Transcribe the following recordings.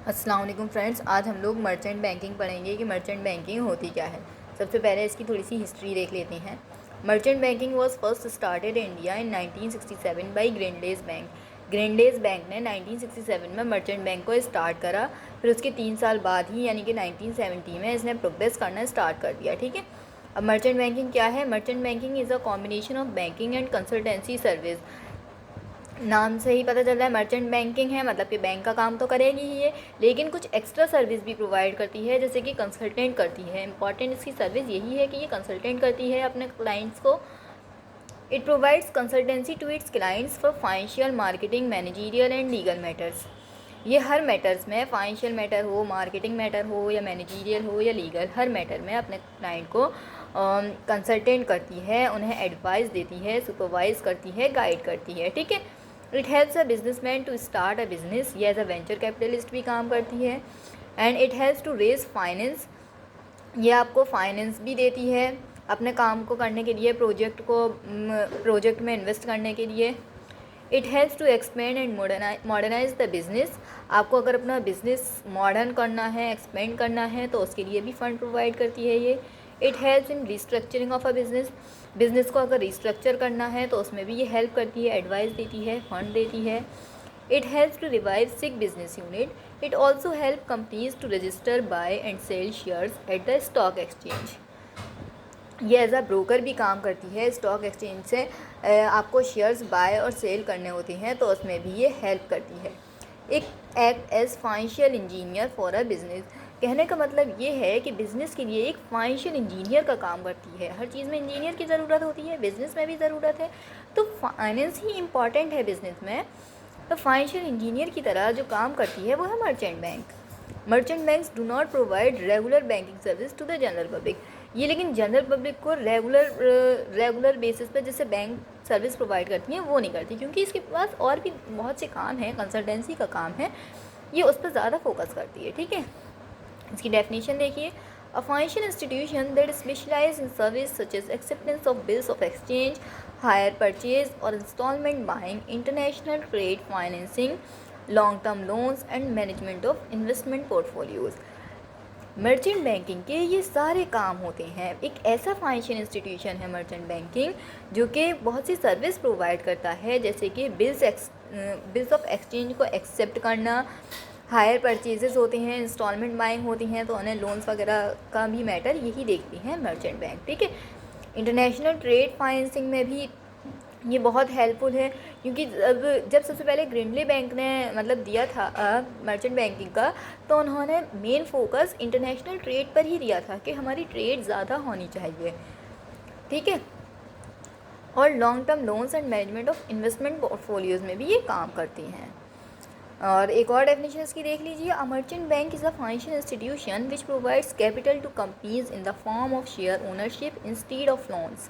अस्सलाम वालेकुम फ्रेंड्स, आज हम लोग मर्चेंट बैंकिंग पढ़ेंगे कि मर्चेंट बैंकिंग होती क्या है। सबसे पहले इसकी थोड़ी सी हिस्ट्री देख लेते हैं। Merchant banking was first started India in 1967 by Grindlays bank. Grindlays bank ने 1967 में मर्चेंट बैंक को स्टार्ट करा। फिर उसके 3 साल बाद ही यानी कि 1970 में इसने प्रोग्रेस करना स्टार्ट कर दिया। ठीक है, अब मर्चेंट बैंकिंग क्या है? Merchant banking is a combination of banking and consultancy service. नाम से ही पता चल रहा है मर्चेंट बैंकिंग है, मतलब कि बैंक का काम तो करेगी ही ये, लेकिन कुछ एक्स्ट्रा सर्विस भी प्रोवाइड करती है, जैसे कि कंसल्टेंट करती है। इंपॉर्टेंट इसकी सर्विस यही है कि ये कंसल्टेंट करती है अपने क्लाइंट्स को। It provides consultancy to its clients for financial, marketing, managerial and legal matters. ये हर मैटर्स में, फाइनेंशियल मैटर हो, मार्केटिंग मैटर हो या मैनेजीरियल हो या लीगल, हर मैटर में अपने क्लाइंट को कंसल्टेंट करती है, उन्हें एडवाइस देती है, सुपरवाइज करती है, गाइड करती है। ठीक है, it helps a businessman to start a business. ये एज अ वेंचर कैपिटलिस्ट भी काम करती है। And it helps to raise finance. ये आपको फाइनेंस भी देती है अपने काम को करने के लिए, प्रोजेक्ट में इन्वेस्ट करने के लिए। It helps to expand and modernise the business. आपको अगर अपना बिज़नेस मॉडर्न करना है, एक्सपेंड करना है, तो उसके लिए भी फ़ंड प्रोवाइड करती है ये। It helps in restructuring of a business को अगर रिस्ट्रक्चर करना है तो उसमें भी ये हेल्प करती है, एडवाइस देती है, फंड देती है। It helps to revive sick business unit. It also help companies to register, buy and sell shares at the stock exchange. ये एज अ ब्रोकर भी काम करती है। स्टॉक एक्सचेंज से आपको शेयर्स बाय और सेल करने होते हैं, तो उसमें भी ये हेल्प करती है। एक act as financial engineer for a business. कहने का मतलब ये है कि बिज़नेस के लिए एक फाइनेंशियल इंजीनियर का काम करती है। हर चीज़ में इंजीनियर की ज़रूरत होती है, बिज़नेस में भी ज़रूरत है, तो फाइनेंस ही इम्पॉर्टेंट है बिज़नेस में। तो फाइनेंशियल इंजीनियर की तरह जो काम करती है वो है merchant bank. Merchant banks do not provide regular banking service to the general public. ये लेकिन जनरल पब्लिक को रेगुलर बेसिस पे जैसे बैंक सर्विस प्रोवाइड करती हैं वो नहीं करती, क्योंकि इसके पास और भी बहुत से काम हैं, कंसल्टेंसी का काम है, ये उस पर ज़्यादा फोकस करती है। ठीक है, इसकी डेफिनेशन देखिए। A financial institution that specialise in service such as acceptance of bills of exchange, hire purchase और instalment buying, international trade financing, long term loans and management of investment portfolios. Merchant banking के ये सारे काम होते हैं। एक ऐसा financial institution है मर्चेंट बैंकिंग जो कि बहुत सी सर्विस प्रोवाइड करता है, जैसे कि बिल्स ऑफ एक्सचेंज को एक्सेप्ट करना, हायर परचेजेस होते हैं, इंस्टॉलमेंट बाइंग होती हैं, तो उन्हें लोन्स वगैरह का भी मैटर यही देखती हैं मर्चेंट बैंक। ठीक है, इंटरनेशनल ट्रेड फाइनेंसिंग में भी ये बहुत हेल्पफुल है, क्योंकि जब सबसे पहले ग्रिंडले बैंक ने मतलब दिया था मर्चेंट बैंकिंग का, तो उन्होंने मेन फोकस इंटरनेशनल ट्रेड पर ही दिया था कि हमारी ट्रेड ज़्यादा होनी चाहिए। ठीक है, और long term loans and management of investment portfolios में भी ये काम करती हैं। और एक और डेफिनेशन इसकी देख लीजिए। A merchant bank is a financial institution which provides capital to companies in the form of share ownership instead of loans.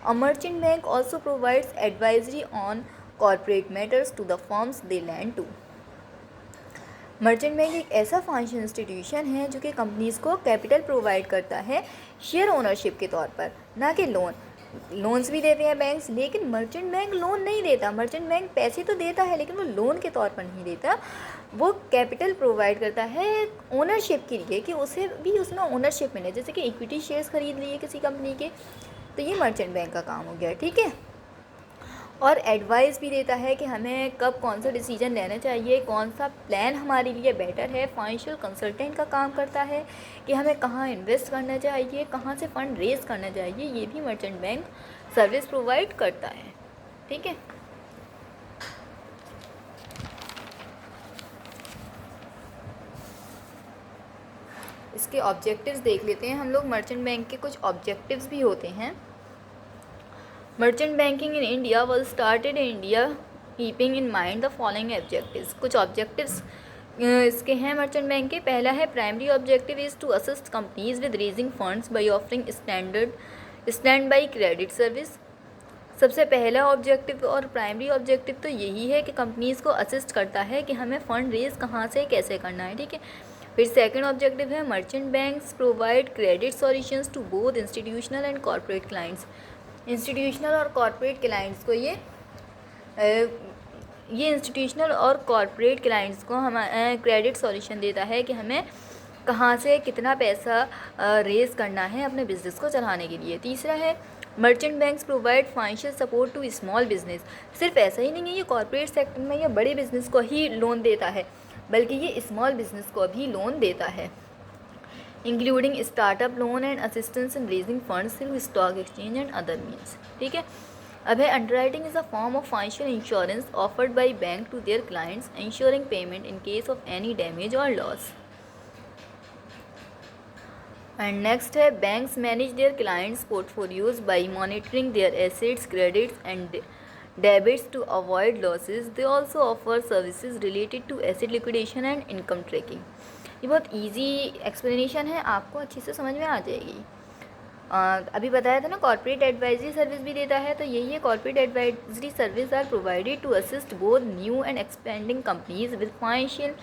A merchant bank also provides advisory on corporate matters to the firms they lend to. Merchant bank एक ऐसा financial institution है जो कि companies को capital provide करता है share ownership के तौर पर, ना कि लोन्स भी देते हैं बैंक्स, लेकिन मर्चेंट बैंक लोन नहीं देता। मर्चेंट बैंक पैसे तो देता है लेकिन वो लोन के तौर पर नहीं देता, वो कैपिटल प्रोवाइड करता है ओनरशिप के लिए, कि उसे भी उसमें ओनरशिप मिले, जैसे कि इक्विटी शेयर्स खरीद लिए किसी कंपनी के, तो ये मर्चेंट बैंक का काम हो गया। ठीक है, और एडवाइस भी देता है कि हमें कब कौन सा डिसीजन लेना चाहिए, कौन सा प्लान हमारे लिए बेटर है। फाइनेंशियल कंसल्टेंट का काम करता है कि हमें कहाँ इन्वेस्ट करना चाहिए, कहाँ से फ़ंड रेज करना चाहिए, ये भी मर्चेंट बैंक सर्विस प्रोवाइड करता है। ठीक है, इसके ऑब्जेक्टिव्स देख लेते हैं हम लोग। मर्चेंट बैंक के कुछ ऑब्जेक्टिव्स भी होते हैं। Merchant banking in India was started in India keeping in mind the following objectives. कुछ ऑब्जेक्टिव्स इसके हैं मर्चेंट बैंक के। पहला है primary objective is to assist companies with raising funds by offering stand by credit service. सबसे पहला objective और primary objective तो यही है कि कंपनीज़ को असिस्ट करता है कि हमें फ़ंड रेज कहाँ से कैसे करना है। ठीक है, फिर सेकंड ऑब्जेक्टिव है merchant banks provide credit solutions to both institutional and corporate clients. Institutional और कॉर्पोरेट क्लाइंट्स को ये ये इंस्टीट्यूशनल और कॉरपोरेट क्लाइंट्स को हम क्रेडिट सॉल्यूशन देता है कि हमें कहाँ से कितना पैसा रेज़ करना है अपने बिज़नेस को चलाने के लिए। तीसरा है merchant banks provide financial support to small business. सिर्फ ऐसा ही नहीं है ये कॉरपोरेट सेक्टर में या बड़े बिजनेस को ही लोन देता है, बल्कि ये स्मॉल बिजनेस को भी लोन देता है, including startup loan and assistance in raising funds through stock exchange and other means. ठीक है। अब है underwriting is a form of financial insurance offered by bank to their clients insuring payment in case of any damage और loss. And next है banks manage their clients portfolios by monitoring their assets credits and debits to avoid losses. They also offer services related to asset liquidation and income tracking. ये बहुत easy explanation है, आपको अच्छे से समझ में आ जाएगी। अभी बताया था ना कॉर्पोरेट एडवाइजरी सर्विस भी देता है, तो यही है corporate advisory service are provided to assist both new and expanding companies with financial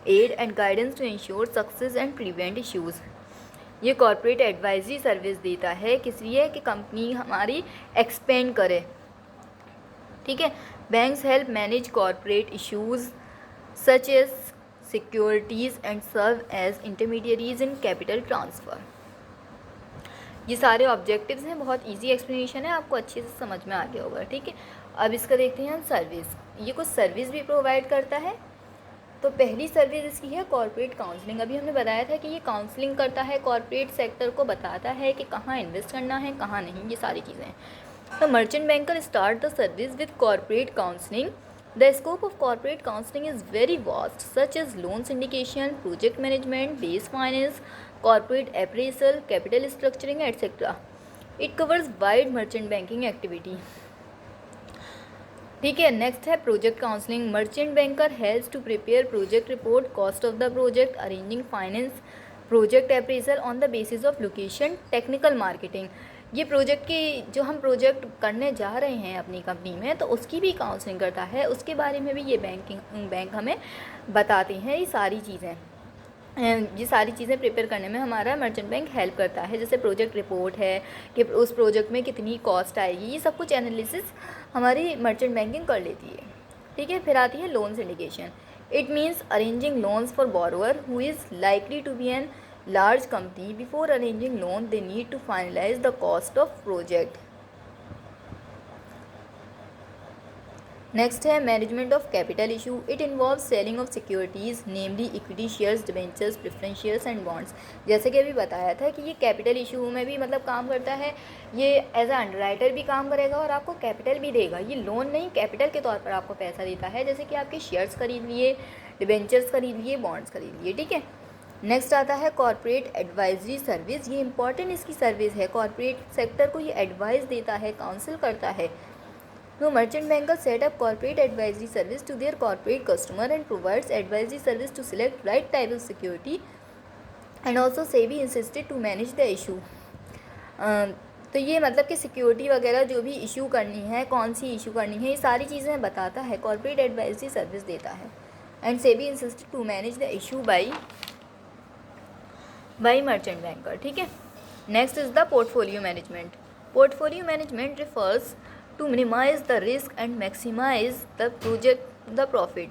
aid and guidance to ensure success and prevent issues. ये कॉर्पोरेट एडवाइजरी सर्विस देता है किस लिए कि कंपनी हमारी एक्सपेंड करे। ठीक है। Banks help manage corporate issues such as securities and serve as intermediaries in capital transfer. ये सारे ऑब्जेक्टिव्स हैं, बहुत इजी एक्सप्लेनेशन है, आपको अच्छे से समझ में आ गया होगा। ठीक है। अब इसका देखते हैं हम सर्विस। ये कुछ सर्विस भी प्रोवाइड करता है। तो पहली सर्विस इसकी है कॉर्पोरेट काउंसलिंग। अभी हमने बताया था कि ये काउंसलिंग करता है, कॉर्पोरेट सेक्टर को बताता है कि कहाँ इन्वेस्ट करना है कहाँ नहीं, ये सारी चीज़ें। तो merchant banker start the service with corporate counselling. The scope of corporate counseling is very vast, such as loan syndication, project management, base finance, corporate appraisal, capital structuring, etc. It covers wide merchant banking activity. ठीक है। Next है project counselling. Merchant banker helps to prepare project report, cost of the project, arranging finance, project appraisal on the basis of location, technical marketing. ये project की जो हम project करने जा रहे हैं अपनी कंपनी में, तो उसकी भी काउंसलिंग करता है, उसके बारे में भी ये बैंक हमें बताते हैं। ये सारी चीज़ें प्रिपेयर करने में हमारा मर्चेंट बैंक हेल्प करता है। जैसे प्रोजेक्ट रिपोर्ट है कि उस प्रोजेक्ट में कितनी कॉस्ट आएगी, ये सब कुछ एनालिसिस हमारी मर्चेंट बैंकिंग कर लेती है। ठीक है। फिर आती है loan syndication. It means arranging loans for borrower who is likely to be an large company. Before arranging loan they need to finalize the cost of project. Next है management of capital issue. It involves selling of securities, namely equity shares, debentures, preference shares and bonds. जैसे कि अभी बताया था कि ये capital issue में भी मतलब काम करता है, ये एज अ अंडरराइटर भी काम करेगा और आपको कैपिटल भी देगा। ये लोन नहीं, कैपिटल के तौर पर आपको पैसा देता है, जैसे कि आपके शेयर्स खरीद लिए, डिबेंचर्स खरीद लिए, बॉन्ड्स खरीद लिए। ठीक है। नेक्स्ट आता है कॉर्पोरेट एडवाइजरी सर्विस। ये इंपॉर्टेंट इसकी सर्विस है, कॉर्पोरेट सेक्टर को ये एडवाइस देता है, काउंसिल करता है। तो merchant banker set up corporate advisory service to their corporate customer and provides advisory service to select right type of security and also SEBI insisted to manage the issue. तो ये मतलब कि सिक्योरिटी वगैरह जो भी इशू करनी है, कौन सी इशू करनी है, ये सारी चीज़ें बताता है, कॉर्पोरेट एडवाइजरी सर्विस देता है। And SEBI insisted to manage the issue by merchant banker. ठीक है। Next is the portfolio management. Portfolio management refers to minimise the risk and maximise the profit.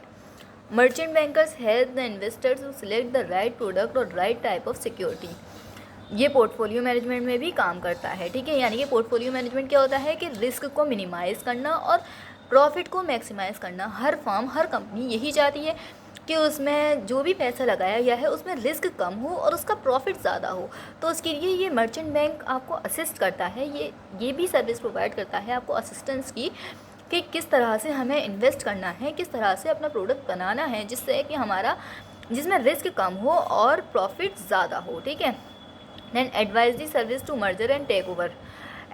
Merchant bankers help the investors to select the right product और right type of security. ये portfolio management में भी काम करता है। ठीक है। यानी कि पोर्टफोलियो मैनेजमेंट क्या होता है कि रिस्क को मिनिमाइज़ करना और प्रॉफिट को मैक्सिमाइज़ करना। हर फर्म, हर कंपनी यही चाहती है कि उसमें जो भी पैसा लगाया गया है उसमें रिस्क कम हो और उसका प्रॉफिट ज़्यादा हो। तो उसके लिए ये मर्चेंट बैंक आपको असिस्ट करता है, ये भी सर्विस प्रोवाइड करता है आपको असिस्टेंस की, कि किस तरह से हमें इन्वेस्ट करना है, किस तरह से अपना प्रोडक्ट बनाना है जिससे कि जिसमें रिस्क कम हो और प्रॉफिट ज़्यादा हो। ठीक है। Then advisory service to merger and take over.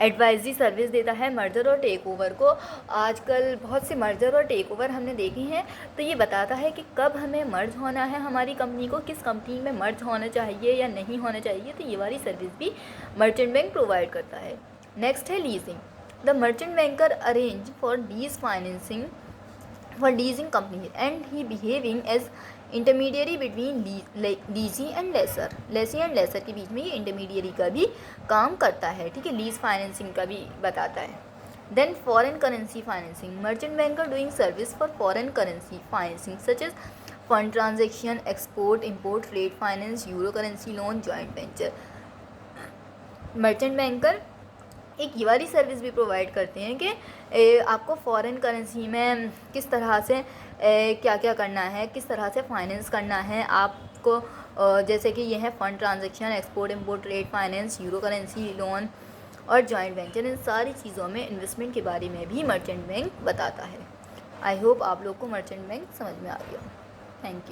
Advisory service देता है मर्जर और टेक ओवर को। आजकल बहुत से मर्जर और टेक ओवर हमने देखे हैं, तो ये बताता है कि कब हमें मर्ज होना है, हमारी कंपनी को किस कंपनी में मर्ज होना चाहिए या नहीं होना चाहिए। तो ये वाली सर्विस भी मर्चेंट बैंक प्रोवाइड करता है। नेक्स्ट है leasing. The merchant banker arrange for lease financing for leasing company and he behaving as intermediary between lessee and lessor. Lessee and lessor के बीच में ये इंटरमीडियरी का भी काम करता है। ठीक है। लीज फाइनेंसिंग का भी बताता है। Then foreign currency financing. Merchant banker doing service for foreign currency financing such as fund transaction, export, import, trade finance, euro currency loan, joint venture. Merchant banker एक ये वाली सर्विस भी प्रोवाइड करते हैं कि आपको फॉरेन करेंसी में किस तरह से क्या क्या करना है, किस तरह से फाइनेंस करना है आपको, जैसे कि ये है fund transaction, export import, trade finance, euro currency loan और जॉइंट वेंचर। इन सारी चीज़ों में इन्वेस्टमेंट के बारे में भी मर्चेंट बैंक बताता है। आई होप आप लोग को मर्चेंट बैंक समझ में आ गया। Thank you.